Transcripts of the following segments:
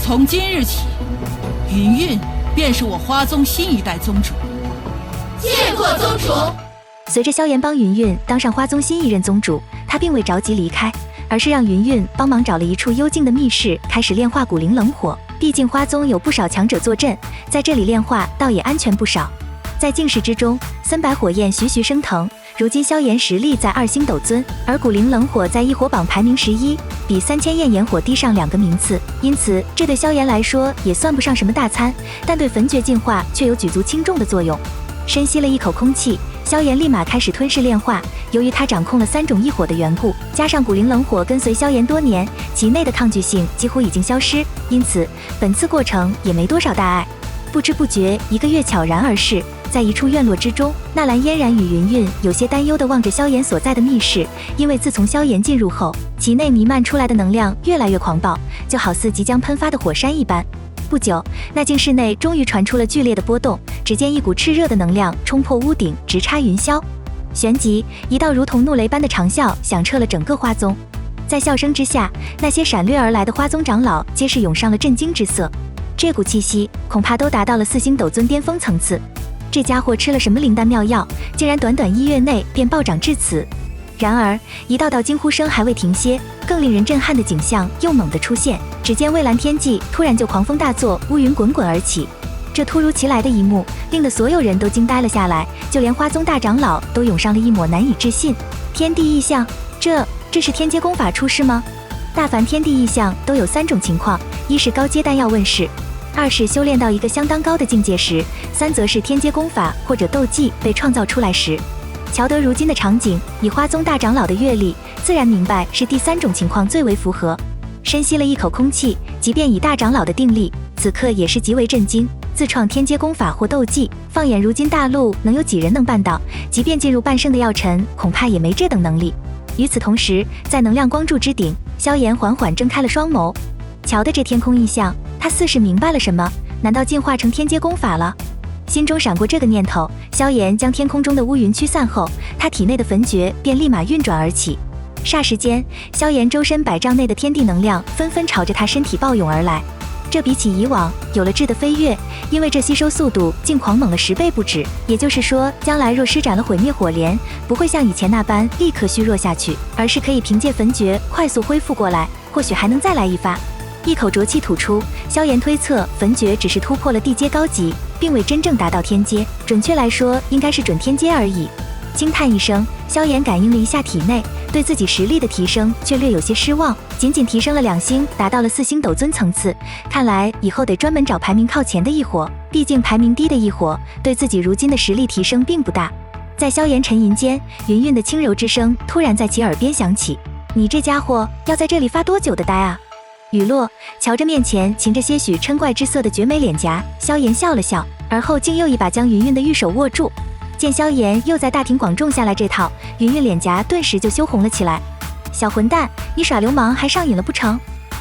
从今日起，云韵便是我花宗新一代宗主。谢过宗主。随着萧炎帮云韵当上花宗新一任宗主，他并未着急离开，而是让云韵帮忙找了一处幽静的密室，开始炼化古灵冷火。毕竟花宗有不少强者坐镇，在这里炼化倒也安全不少。在静室之中，森白火焰徐徐升腾。如今萧炎实力在2星斗尊，而古灵冷火在异火榜排名11，比3000焰炎火低上2个名次，因此这对萧炎来说也算不上什么大餐，但对焚诀进化却有举足轻重的作用。深吸了一口空气，萧炎立马开始吞噬炼化。由于他掌控了3种异火的缘故，加上古灵冷火跟随萧炎多年，其内的抗拒性几乎已经消失，因此本次过程也没多少大碍。不知不觉1个月悄然而逝，在一处院落之中，纳兰嫣然与云韵有些担忧地望着萧炎所在的密室，因为自从萧炎进入后，其内弥漫出来的能量越来越狂暴，就好似即将喷发的火山一般。不久，那静室内终于传出了剧烈的波动，只见一股炽热的能量冲破屋顶，直插云霄。旋即，一道如同怒雷般的长啸响彻了整个花宗。在笑声之下，那些闪掠而来的花宗长老皆是涌上了震惊之色。这股气息恐怕都达到了4星斗尊巅峰层次。这家伙吃了什么灵丹妙药，竟然短短1月内便暴涨至此？然而，一道道惊呼声还未停歇，更令人震撼的景象又猛地出现。只见蔚蓝天际突然就狂风大作，乌云滚滚而起。这突如其来的一幕，令得所有人都惊呆了下来，就连花宗大长老都涌上了一抹难以置信。天地异象，这是天阶功法出世吗？大凡天地异象都有3种情况：一是高阶丹药问世，2是修炼到一个相当高的境界时，3则是天阶功法或者斗技被创造出来时。瞧得如今的场景，以花宗大长老的阅历，自然明白是第3种情况最为符合。深吸了一口空气，即便以大长老的定力，此刻也是极为震惊。自创天阶功法或斗技，放眼如今大陆，能有几人能办到？即便进入半圣的药尘，恐怕也没这等能力。与此同时，在能量光柱之顶，萧炎缓缓睁开了双眸，瞧得这天空异象，他似是明白了什么，难道进化成天阶功法了？心中闪过这个念头，萧炎将天空中的乌云驱散后，他体内的焚诀便立马运转而起。霎时间，萧炎周身100丈内的天地能量纷纷朝着他身体暴涌而来。这比起以往有了质的飞跃，因为这吸收速度竟狂猛了10倍不止。也就是说，将来若施展了毁灭火莲，不会像以前那般立刻虚弱下去，而是可以凭借焚诀快速恢复过来，或许还能再来一发。一口浊气吐出，萧炎推测焚诀只是突破了地阶高级，并未真正达到天阶，准确来说应该是准天阶而已。惊叹一声，萧炎感应了一下体内，对自己实力的提升却略有些失望，仅仅提升了2星，达到了4星斗尊层次。看来以后得专门找排名靠前的异火，毕竟排名低的异火对自己如今的实力提升并不大。在萧炎沉吟间，云韵的轻柔之声突然在其耳边响起：“你这家伙要在这里发多久的呆啊？”雨落，瞧着面前噙着些许嗔怪之色的绝美脸颊，萧炎笑了笑，而后竟又一把将云韵的玉手握住。见萧炎又在大庭广众下来这套，云韵脸颊顿时就羞红了起来。小混蛋，你耍流氓还上瘾了不成？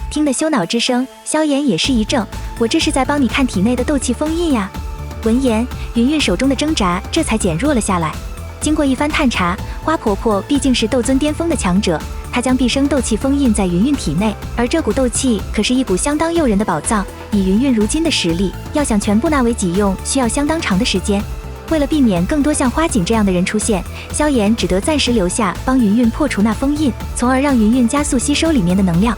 听得羞恼之声，萧炎也是一怔，我这是在帮你看体内的斗气封印呀。闻言，云韵手中的挣扎这才减弱了下来。经过一番探查，花婆婆毕竟是斗尊巅峰的强者，她将毕生斗气封印在云韵体内，而这股斗气可是一股相当诱人的宝藏。以云韵如今的实力，要想全部纳为己用，需要相当长的时间。为了避免更多像花锦这样的人出现，萧炎只得暂时留下帮云韵破除那封印，从而让云韵加速吸收里面的能量。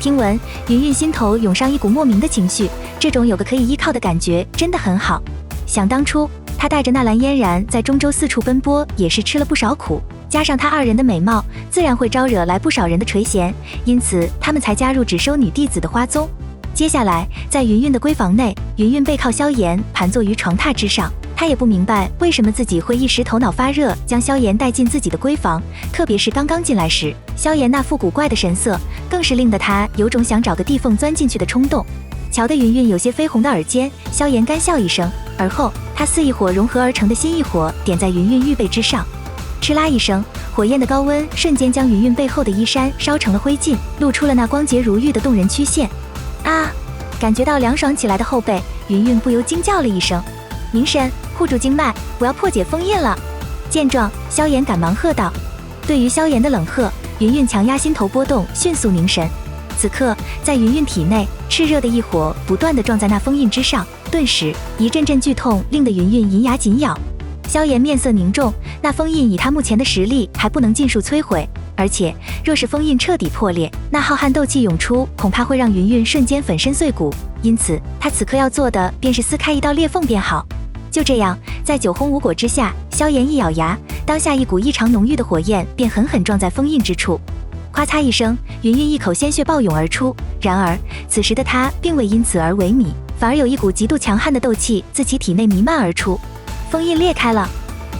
听闻，云韵心头涌上一股莫名的情绪，这种有个可以依靠的感觉真的很好。想当初，她带着纳兰嫣然在中州4处奔波，也是吃了不少苦，加上她2人的美貌，自然会招惹来不少人的垂涎，因此他们才加入只收女弟子的花宗。接下来，在云韵的闺房内，云韵背靠萧炎，盘坐于床榻之上。她也不明白为什么自己会一时头脑发热，将萧炎带进自己的闺房，特别是刚刚进来时，萧炎那副古怪的神色，更是令得她有种想找个地缝钻进去的冲动。瞧得云韵有些绯红的耳尖，萧炎干笑一声，而后他4异火融合而成的新异火点在云韵玉背之上，哧啦一声，火焰的高温瞬间将云韵背后的衣衫烧成了灰烬，露出了那光洁如玉的动人曲线。啊！感觉到凉爽起来的后背，云韵不由惊叫了一声：“凝神，护住经脉，我要破解封印了！”见状，萧炎赶忙喝道。对于萧炎的冷喝，云韵强压心头波动，迅速凝神。此刻，在云韵体内，炽热的一火不断地撞在那封印之上，顿时一阵阵剧痛令得云韵银牙紧咬。萧炎面色凝重，那封印以他目前的实力还不能尽数摧毁，而且若是封印彻底破裂，那浩瀚斗气涌出，恐怕会让云韵瞬间粉身碎骨。因此，他此刻要做的便是撕开一道裂缝便好。就这样，在九烘无果之下，萧炎一咬牙，当下一股异常浓郁的火焰便狠狠撞在封印之处。咔嚓一声，云韵一口鲜血暴涌而出。然而，此时的他并未因此而萎靡，反而有一股极度强悍的斗气自其体内弥漫而出。封印裂开了，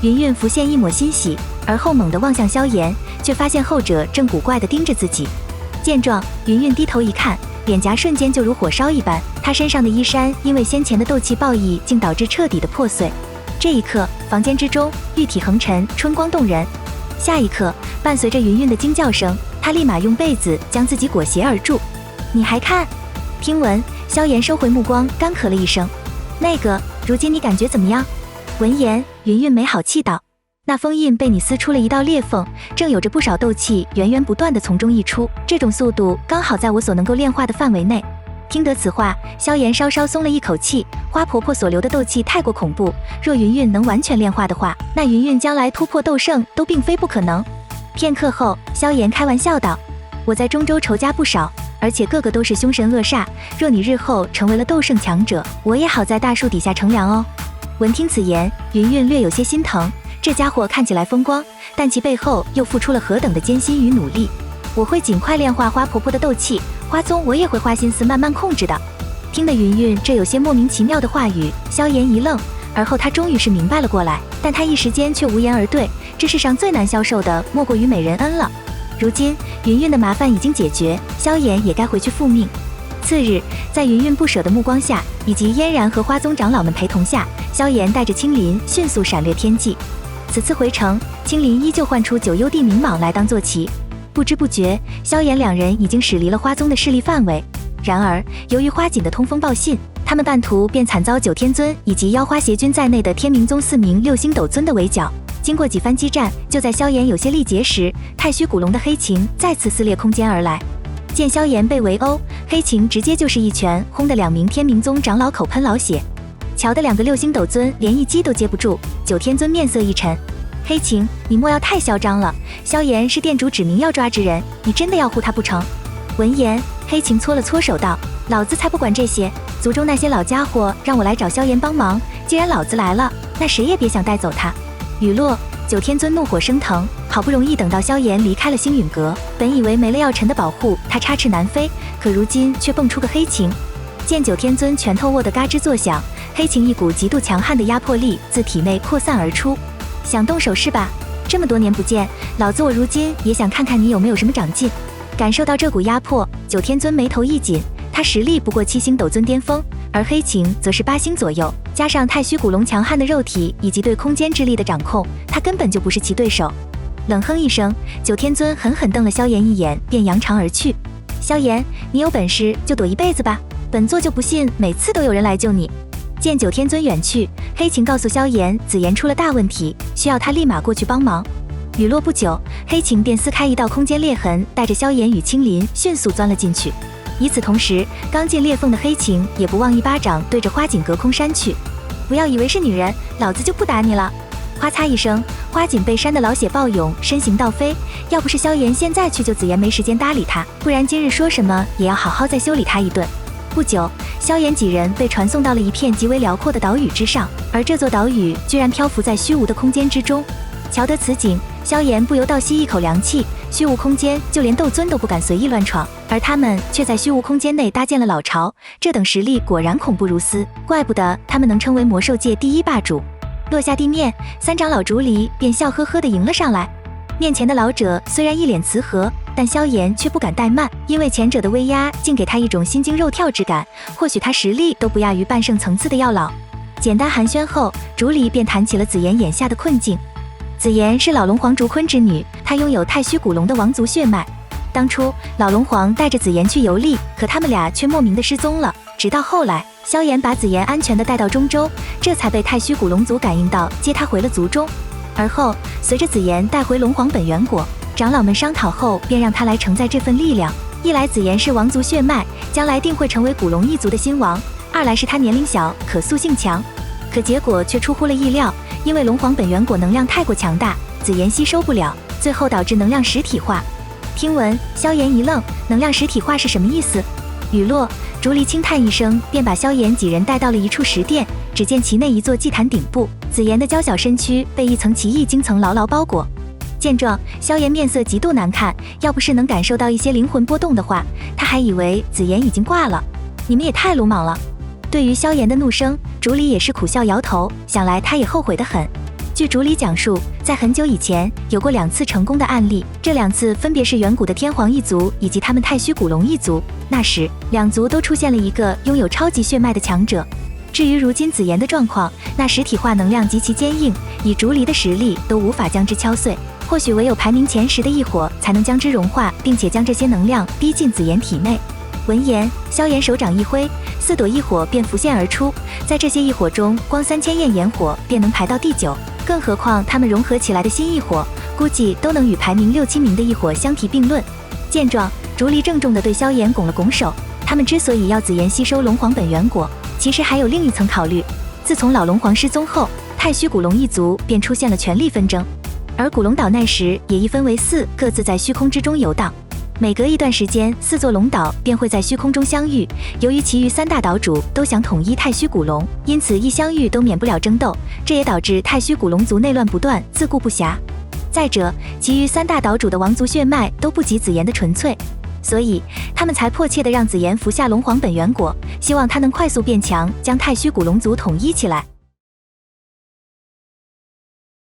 云韵浮现一抹欣喜，而后猛地望向萧炎，却发现后者正古怪地盯着自己。见状，云韵低头一看，脸颊瞬间就如火烧一般，她身上的衣衫因为先前的斗气爆溢，竟导致彻底的破碎。这一刻，房间之中玉体横陈，春光动人。下一刻，伴随着云韵的惊叫声，她立马用被子将自己裹挟而住。你还看？听闻，萧炎收回目光，干咳了一声。那个，如今你感觉怎么样？闻言，云韵没好气道：那封印被你撕出了一道裂缝，正有着不少斗气源源不断地从中溢出，这种速度刚好在我所能够炼化的范围内。听得此话，萧炎稍稍松了一口气。花婆婆所流的斗气太过恐怖，若云韵能完全炼化的话，那云韵将来突破斗圣都并非不可能。片刻后，萧炎开玩笑道：我在中州仇家不少，而且个个都是凶神恶煞，若你日后成为了斗圣强者，我也好在大树底下乘凉哦。闻听此言，云韵略有些心疼，这家伙看起来风光，但其背后又付出了何等的艰辛与努力。我会尽快炼化花婆婆的斗气，花宗我也会花心思慢慢控制的。听得云韵这有些莫名其妙的话语，萧炎一愣，而后他终于是明白了过来，但他一时间却无言而对。这世上最难消受的莫过于美人恩了。如今云韵的麻烦已经解决，萧炎也该回去复命。次日，在云韵不舍的目光下，以及嫣然和花宗长老们陪同下，萧炎带着青林迅速闪掠天际。此次回城，青林依旧唤出九幽地冥蟒来当坐骑。不知不觉，萧炎两人已经驶离了花宗的势力范围。然而，由于花锦的通风报信，他们半途便惨遭九天尊以及妖花邪君在内的天明宗4名六星斗尊的围剿。经过几番激战，就在萧炎有些力竭时，太虚古龙的黑擎再次撕裂空间而来。见萧炎被围殴，黑擎直接就是一拳轰得2名天明宗长老口喷老血。瞧得2个六星斗尊连一击都接不住，九天尊面色一沉：黑擎，你莫要太嚣张了，萧炎是店主指明要抓之人，你真的要护他不成？闻言，黑擎搓了搓手道：老子才不管这些，族中那些老家伙让我来找萧炎帮忙，既然老子来了，那谁也别想带走他。雨落，九天尊怒火升腾，好不容易等到萧炎离开了星陨阁，本以为没了药尘的保护，他插翅难飞，可如今却蹦出个黑擎。见九天尊拳头握得嘎吱作响，黑擎一股极度强悍的压迫力自体内扩散而出。想动手是吧？这么多年不见，老子我如今也想看看你有没有什么长进。感受到这股压迫，九天尊眉头一紧，他实力不过7星斗尊巅峰，而黑擎则是8星左右，加上太虚古龙强悍的肉体以及对空间之力的掌控，他根本就不是其对手。冷哼一声，九天尊狠狠瞪了萧炎一眼，便扬长而去。萧炎，你有本事就躲一辈子吧，本座就不信每次都有人来救你。见九天尊远去，黑擎告诉萧炎，紫妍出了大问题，需要他立马过去帮忙。雨落不久，黑擎便撕开一道空间裂痕，带着萧炎与青林迅速钻了进去。与此同时，刚进裂缝的黑擎也不忘一巴掌对着花锦隔空扇去。不要以为是女人，老子就不打你了。哗嚓一声，花锦被扇得老血暴涌，身形倒飞。要不是萧炎现在去救紫妍没时间搭理他，不然今日说什么也要好好再修理他一顿。不久，萧炎几人被传送到了一片极为辽阔的岛屿之上，而这座岛屿居然漂浮在虚无的空间之中。瞧得此景，萧炎不由倒吸一口凉气，虚无空间就连斗尊都不敢随意乱闯，而他们却在虚无空间内搭建了老巢，这等实力果然恐怖如斯，怪不得他们能称为魔兽界第1霸主。落下地面，3长老竹离便笑呵呵地迎了上来。面前的老者虽然一脸慈和，但萧炎却不敢怠慢，因为前者的威压竟给他一种心惊肉跳之感，或许他实力都不亚于半圣层次的药老。简单寒暄后，竹离便谈起了紫妍眼下的困境。紫妍是老龙皇竹坤之女，她拥有太虚古龙的王族血脉。当初老龙皇带着紫妍去游历，可他们俩却莫名的失踪了。直到后来，萧炎把紫妍安全的带到中州，这才被太虚古龙族感应到，接她回了族中。而后，随着紫妍带回龙皇本源果，长老们商讨后，便让她来承载这份力量。一来紫妍是王族血脉，将来定会成为古龙一族的新王；二来是他年龄小，可塑性强。可结果却出乎了意料，因为龙皇本源果能量太过强大，紫妍吸收不了，最后导致能量实体化。听闻，萧炎一愣，能量实体化是什么意思？雨落，竹离轻叹一声，便把萧炎几人带到了一处石殿。只见其内一座祭坛顶部，紫妍的娇小身躯被一层奇异晶层牢牢包裹。见状，萧炎面色极度难看，要不是能感受到一些灵魂波动的话，他还以为紫妍已经挂了。你们也太鲁莽了！对于萧炎的怒声，竹离也是苦笑摇头，想来他也后悔得很。据竹离讲述，在很久以前有过2次成功的案例，这2次分别是远古的天皇一族以及他们太虚古龙一族。那时2族都出现了一个拥有超级血脉的强者。至于如今紫妍的状况，那实体化能量极其坚硬，以竹离的实力都无法将之敲碎，或许唯有排名前10的异火才能将之融化，并且将这些能量逼进紫妍体内。闻言，萧炎手掌一挥，4朵异火便浮现而出。在这些异火中，光3000焰炎火便能排到第9，更何况它们融合起来的新异火，估计都能与排名6、7名的异火相提并论。见状，竹离郑重地对萧炎拱了拱手。他们之所以要紫妍吸收龙皇本源果，其实还有另一层考虑。自从老龙皇失踪后，太虚古龙一族便出现了权力纷争，而古龙岛那时也一分为4，各自在虚空之中游荡。每隔一段时间，4座龙岛便会在虚空中相遇。由于其余3大岛主都想统一太虚古龙，因此一相遇都免不了争斗，这也导致太虚古龙族内乱不断，自顾不暇。再者，其余3大岛主的王族血脉都不及紫妍的纯粹，所以他们才迫切地让紫妍服下龙皇本源果，希望他能快速变强，将太虚古龙族统一起来。